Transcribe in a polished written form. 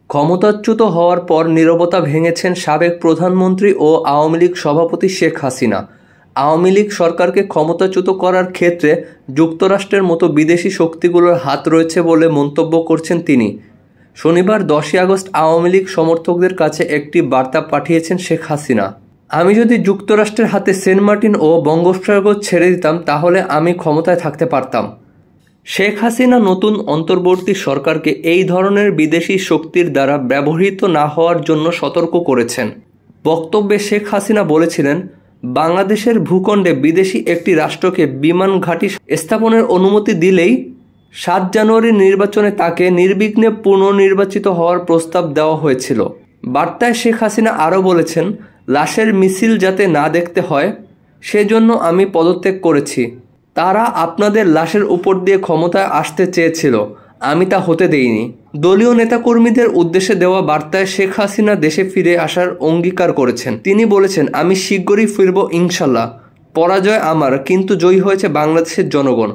ক্ষমতাচ্যুত হওয়ার পর নীরবতা ভেঙেছেন সাবেক প্রধানমন্ত্রী ও আওয়ামী লীগ সভাপতি শেখ হাসিনা। আওয়ামী লীগ সরকারকে ক্ষমতাচ্যুত করার ক্ষেত্রে যুক্তরাষ্ট্রের মতো বিদেশি শক্তিগুলোর হাত রয়েছে বলে মন্তব্য করছেন তিনি। শনিবার 10ই আগস্ট আওয়ামী লীগ সমর্থকদের কাছে একটি বার্তা পাঠিয়েছেন শেখ হাসিনা। আমি যদি যুক্তরাষ্ট্রের হাতে সেন্ট মার্টিন ও বঙ্গোপসাগর ছেড়ে দিতাম তাহলে আমি ক্ষমতায় থাকতে পারতাম। শেখ হাসিনা নতুন অন্তর্বর্তী সরকারকে এই ধরনের বিদেশি শক্তির দ্বারা ব্যবহৃত না হওয়ার জন্য সতর্ক করেছেন। বক্তব্যে শেখ হাসিনা বলেছিলেন, বাংলাদেশের ভূখণ্ডে বিদেশি একটি রাষ্ট্রকে বিমান ঘাঁটি স্থাপনের অনুমতি দিলেই 7 জানুয়ারির নির্বাচনে তাকে নির্বিঘ্নে পুনর্নির্বাচিত হওয়ার প্রস্তাব দেওয়া হয়েছিল। বার্তায় শেখ হাসিনা আরও বলেছেন, লাশের মিছিল যাতে না দেখতে হয় সেজন্য আমি পদত্যাগ করেছি। তারা আপনাদের লাশের উপর দিয়ে ক্ষমতায় আসতে চেয়েছিল, আমি তা হতে দেইনি। দলীয় নেতাকর্মীদের উদ্দেশ্যে দেওয়া বার্তায় শেখ হাসিনা দেশে ফিরে আসার অঙ্গীকার করেছেন। তিনি বলেছেন, আমি শীঘ্রই ফিরব ইনশাল্লাহ। পরাজয় আমার, কিন্তু জয়ী হয়েছে বাংলাদেশের জনগণ।